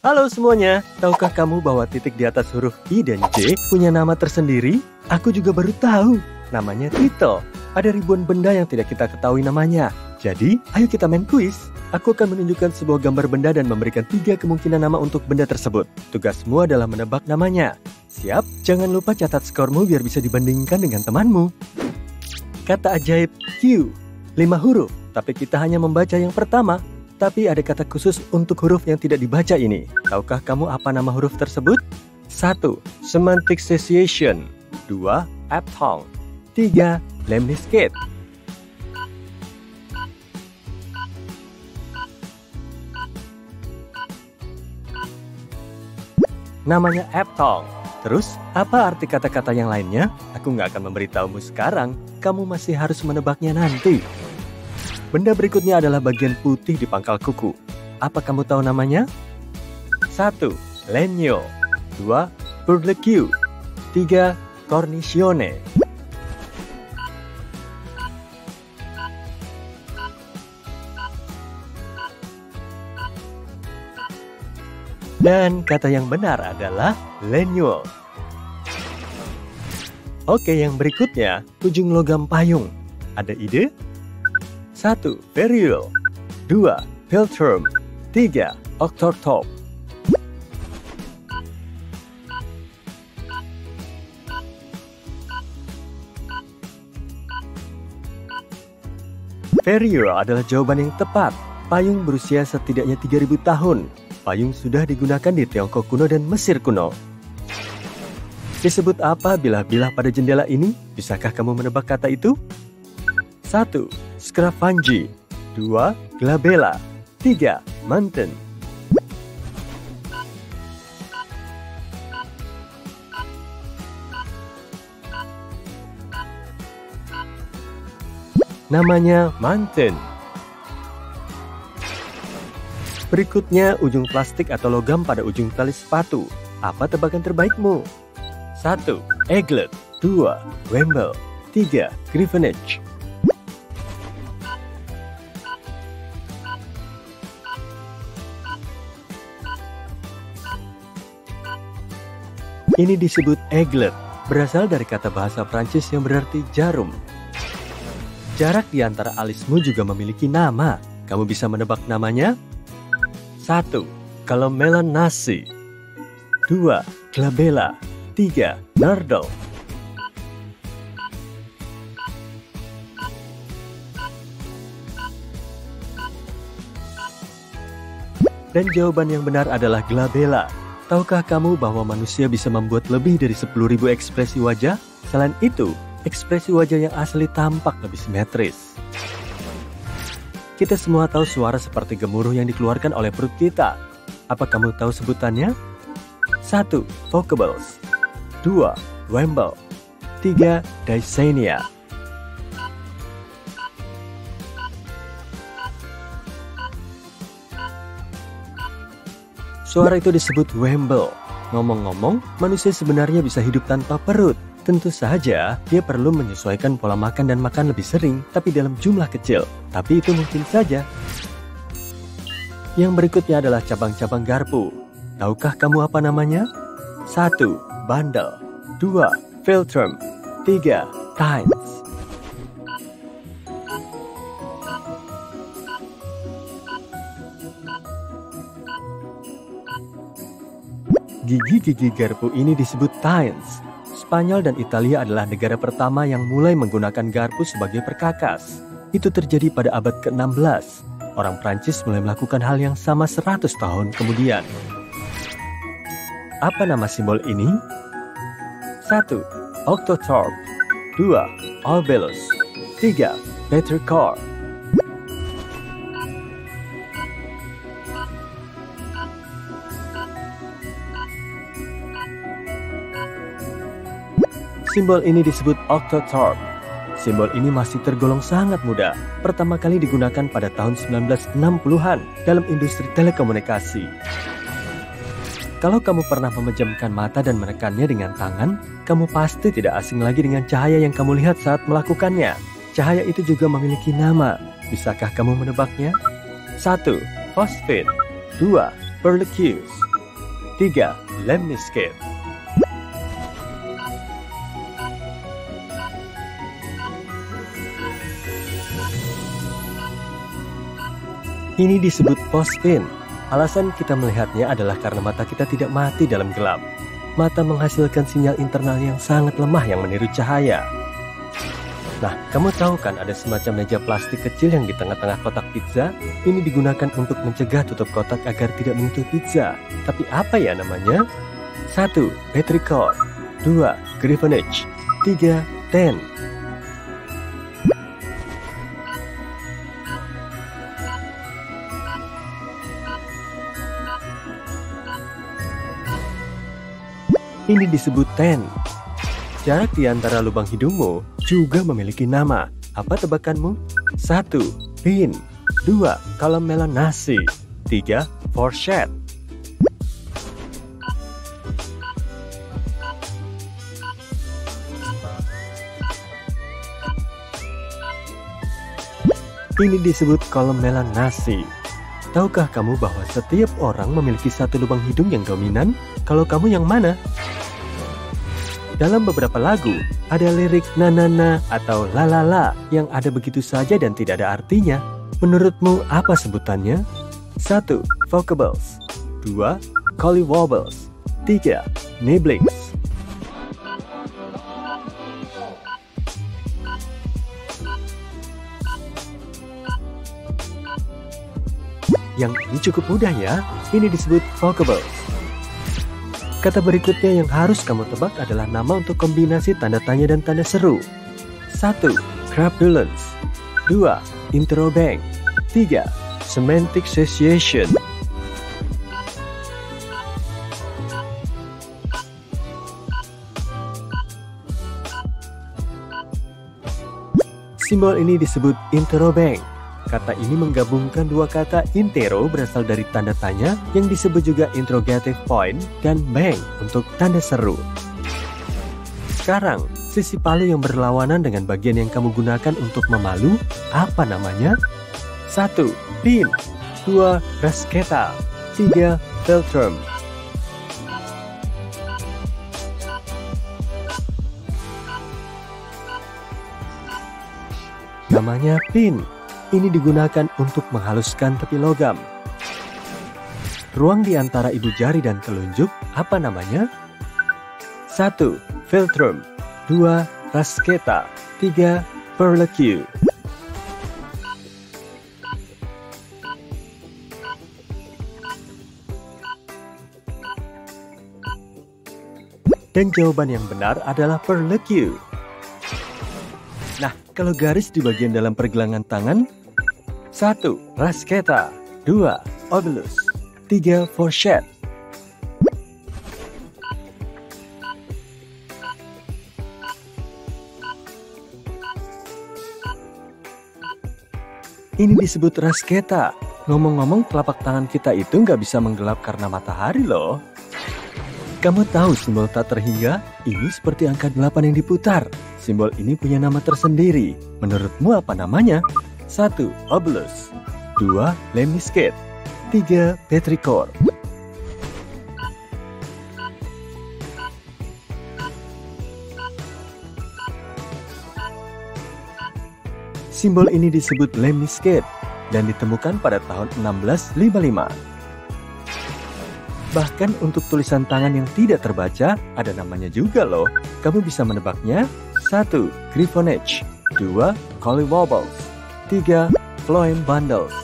Halo semuanya, tahukah kamu bahwa titik di atas huruf I dan J punya nama tersendiri? Aku juga baru tahu, namanya titel. Ada ribuan benda yang tidak kita ketahui namanya. Jadi, ayo kita main kuis. Aku akan menunjukkan sebuah gambar benda dan memberikan 3 kemungkinan nama untuk benda tersebut. Tugasmu adalah menebak namanya. Siap? Jangan lupa catat skormu biar bisa dibandingkan dengan temanmu. Kata ajaib Q, 5 huruf, tapi kita hanya membaca yang pertama. Tapi ada kata khusus untuk huruf yang tidak dibaca ini. Tahukah kamu apa nama huruf tersebut? 1. Semantic Association. 2. Aptong. 3. Lemniscate. Namanya Aptong. Terus, apa arti kata-kata yang lainnya? Aku nggak akan memberitahumu sekarang. Kamu masih harus menebaknya nanti. Benda berikutnya adalah bagian putih di pangkal kuku. Apa kamu tahu namanya? 1. Lenyo. 2. Burleque. 3. Cornicione. Dan kata yang benar adalah lenyo. Oke, yang berikutnya, ujung logam payung. Ada ide? 1. Periul. 2. Philtrum. 3. Octorthop. Periul adalah jawaban yang tepat. Payung berusia setidaknya 3000 tahun. Payung sudah digunakan di Tiongkok kuno dan Mesir kuno. Disebut apa bilah-bilah pada jendela ini? Bisakah kamu menebak kata itu? 1. Scarafangi. 2. Glabella. 3. Mountain. Namanya mountain. Berikutnya ujung plastik atau logam pada ujung tali sepatu. Apa tebakan terbaikmu? 1. Eaglet. 2. Wemble. 3. Griffinage. Ini disebut eaglet, berasal dari kata bahasa Prancis yang berarti jarum. Jarak di antara alismu juga memiliki nama. Kamu bisa menebak namanya? 1. Colomelon nasi. 2. Glabella. 3. Nardle. Dan jawaban yang benar adalah glabella. Tahukah kamu bahwa manusia bisa membuat lebih dari 10.000 ekspresi wajah? Selain itu, ekspresi wajah yang asli tampak lebih simetris. Kita semua tahu suara seperti gemuruh yang dikeluarkan oleh perut kita. Apa kamu tahu sebutannya? 1. Vocables. 2. Wemble. 3. Dysenia. Suara itu disebut wemble. Ngomong-ngomong, manusia sebenarnya bisa hidup tanpa perut. Tentu saja, dia perlu menyesuaikan pola makan dan makan lebih sering, tapi dalam jumlah kecil. Tapi itu mungkin saja. Yang berikutnya adalah cabang-cabang garpu. Tahukah kamu apa namanya? 1. Bundle. 2. Philtrum. 3. Tines. Gigi-gigi garpu ini disebut tines. Spanyol dan Italia adalah negara pertama yang mulai menggunakan garpu sebagai perkakas. Itu terjadi pada abad ke-16. Orang Prancis mulai melakukan hal yang sama 100 tahun kemudian. Apa nama simbol ini? 1. Octothorpe. 2. Albelus. 3. Petrichor. Simbol ini disebut Octothorpe. Simbol ini masih tergolong sangat muda. Pertama kali digunakan pada tahun 1960-an dalam industri telekomunikasi. Kalau kamu pernah memejamkan mata dan menekannya dengan tangan, kamu pasti tidak asing lagi dengan cahaya yang kamu lihat saat melakukannya. Cahaya itu juga memiliki nama. Bisakah kamu menebaknya? 1. Phosphine. 2. Burleque. 3. Lemniscate. Ini disebut phosphin. Alasan kita melihatnya adalah karena mata kita tidak mati dalam gelap. Mata menghasilkan sinyal internal yang sangat lemah yang meniru cahaya. Nah, kamu tahu kan ada semacam meja plastik kecil yang di tengah-tengah kotak pizza? Ini digunakan untuk mencegah tutup kotak agar tidak menyentuh pizza. Tapi apa ya namanya? 1. Petrichor. 2. Griffonage. 3. Ten. Ini disebut ten. Jarak di antara lubang hidungmu juga memiliki nama. Apa tebakanmu? 1. Pin. 2. Kolom melanasi. 3. Fourchette. Ini disebut kolom melanasi. Tahukah kamu bahwa setiap orang memiliki satu lubang hidung yang dominan? Kalau kamu yang mana? Dalam beberapa lagu, ada lirik na-na-na atau la-la-la yang ada begitu saja dan tidak ada artinya. Menurutmu apa sebutannya? 1. Vocables. 2. Collywobbles. 3. Nibblings. Yang ini cukup mudah ya, ini disebut vocables. Kata berikutnya yang harus kamu tebak adalah nama untuk kombinasi tanda tanya dan tanda seru. 1. Crapulence. 2. Interrobang. 3. Semantic Association. Simbol ini disebut interrobang. Kata ini menggabungkan dua kata intero berasal dari tanda tanya yang disebut juga interrogative point dan bang untuk tanda seru. Sekarang, sisi palu yang berlawanan dengan bagian yang kamu gunakan untuk memalu, apa namanya? 1. Pin. 2. Bruschetta. 3. Philtrum. Namanya pin. Ini digunakan untuk menghaluskan tepi logam. Ruang di antara ibu jari dan telunjuk, apa namanya? 1. Philtrum. 2. Bruschetta. 3. Perleque. Dan jawaban yang benar adalah perleque. Nah, kalau garis di bagian dalam pergelangan tangan, 1. Bruschetta. 2. Obolus. 3. Fourchette. Ini disebut bruschetta. Ngomong-ngomong, telapak tangan kita itu nggak bisa menggelap karena matahari loh. Kamu tahu simbol tak terhingga? Ini seperti angka 8 yang diputar. Simbol ini punya nama tersendiri. Menurutmu apa namanya? 1. Obolus. 2. Lemniscate. 3. Petrichor. Simbol ini disebut lemniscate dan ditemukan pada tahun 1655. Bahkan untuk tulisan tangan yang tidak terbaca, ada namanya juga loh. Kamu bisa menebaknya? 1. Griffonage. 2. Collywobbles. 3. Phloem bundles.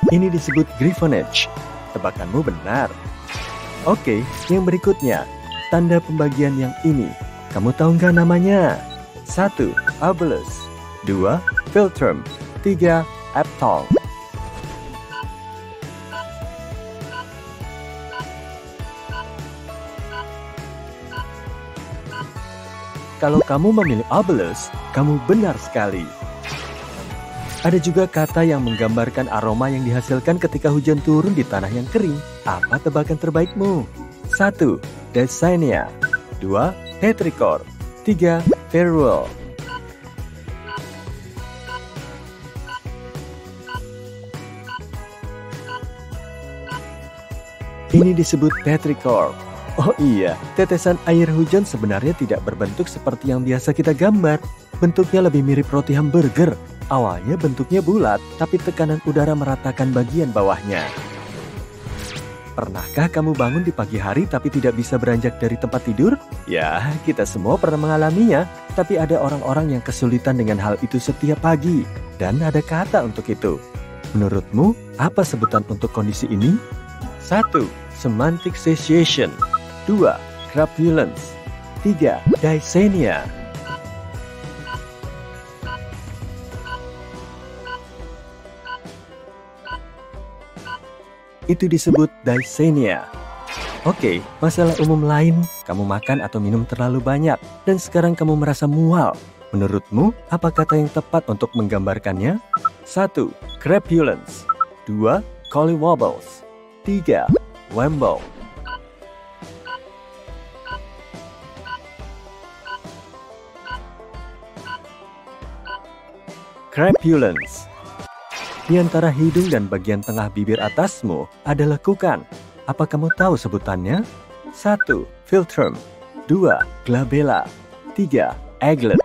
Ini disebut griffonage. Tebakanmu benar. Oke, yang berikutnya. Tanda pembagian yang ini. Kamu tahu nggak namanya? 1. Obolus. 2. Philtrum. 3. Aptong. Kalau kamu memilih obolus, kamu benar sekali. Ada juga kata yang menggambarkan aroma yang dihasilkan ketika hujan turun di tanah yang kering. Apa tebakan terbaikmu? 1. Desainia. 2. Petrichor. 3. Feruel. Ini disebut petrichor. Oh iya, tetesan air hujan sebenarnya tidak berbentuk seperti yang biasa kita gambar. Bentuknya lebih mirip roti hamburger. Awalnya bentuknya bulat, tapi tekanan udara meratakan bagian bawahnya. Pernahkah kamu bangun di pagi hari tapi tidak bisa beranjak dari tempat tidur? Ya, kita semua pernah mengalaminya. Tapi ada orang-orang yang kesulitan dengan hal itu setiap pagi. Dan ada kata untuk itu. Menurutmu, apa sebutan untuk kondisi ini? 1. Semantic satiation. 2. Crapulence. 3. Dysenia. Itu disebut dysenia. Oke, masalah umum lain, kamu makan atau minum terlalu banyak, dan sekarang kamu merasa mual. Menurutmu, apa kata yang tepat untuk menggambarkannya? 1. Crapulence. 2. Collywobbles. 3. Wemble. Crapulence. Di antara hidung dan bagian tengah bibir atasmu ada lekukan. Apa kamu tahu sebutannya? 1. Philtrum. 2. Glabella. 3. Egglet.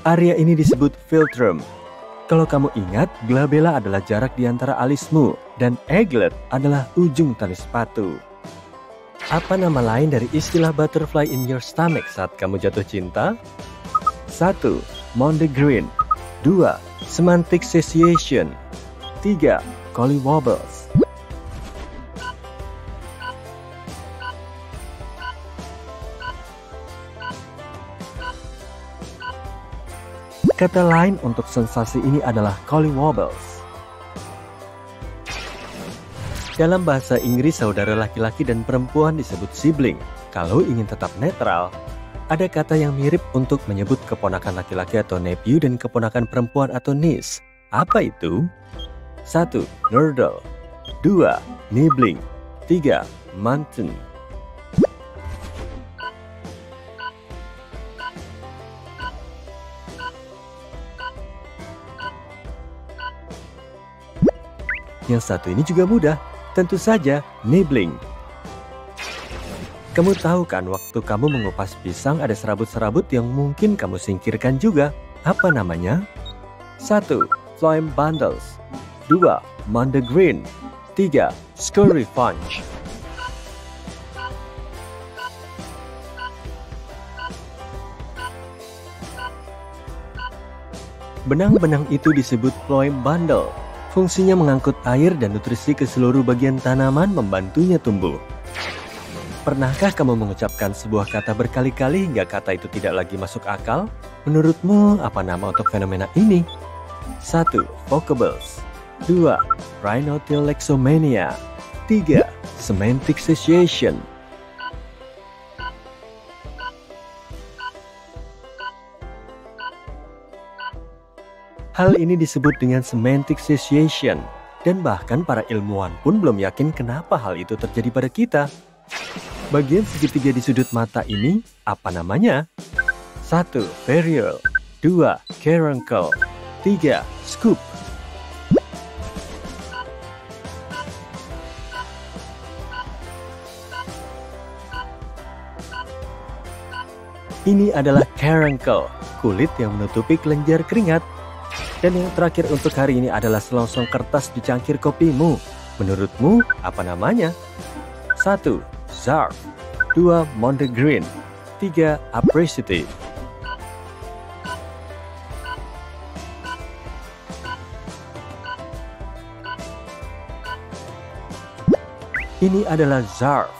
Area ini disebut philtrum. Kalau kamu ingat, glabella adalah jarak di antara alismu, dan egglet adalah ujung tali sepatu. Apa nama lain dari istilah butterfly in your stomach saat kamu jatuh cinta? 1. Mondegreen. 2. Semantic satiation. 3. Collywobbles. Kata lain untuk sensasi ini adalah collywobbles. Dalam bahasa Inggris, saudara laki-laki dan perempuan disebut sibling. Kalau ingin tetap netral, ada kata yang mirip untuk menyebut keponakan laki-laki atau nephew dan keponakan perempuan atau niece. Apa itu? 1. Nurdle. 2. Nibbling. 3. Mountain. Yang satu ini juga mudah. Tentu saja, nibbling. Kamu tahu kan waktu kamu mengupas pisang ada serabut-serabut yang mungkin kamu singkirkan juga. Apa namanya? 1. Phloem bundles. 2. Mondegreen. 3. Scurry funge. Benang-benang itu disebut phloem bundle. Fungsinya mengangkut air dan nutrisi ke seluruh bagian tanaman, membantunya tumbuh. Pernahkah kamu mengucapkan sebuah kata berkali-kali hingga kata itu tidak lagi masuk akal? Menurutmu, apa nama untuk fenomena ini? 1. Vocables. 2. Rhinotillexomania. 3. Semantic satiation. Hal ini disebut dengan semantic satiation, dan bahkan para ilmuwan pun belum yakin kenapa hal itu terjadi pada kita. Bagian segitiga di sudut mata ini, apa namanya? 1. Periole. 2. Caruncle. 3. Scoop. Ini adalah caruncle, kulit yang menutupi kelenjar keringat. Dan yang terakhir untuk hari ini adalah selongsong kertas di cangkir kopimu. Menurutmu, apa namanya? 1. Zarf. 2. Mondegreen. 3. Appreciative. Ini adalah zarf.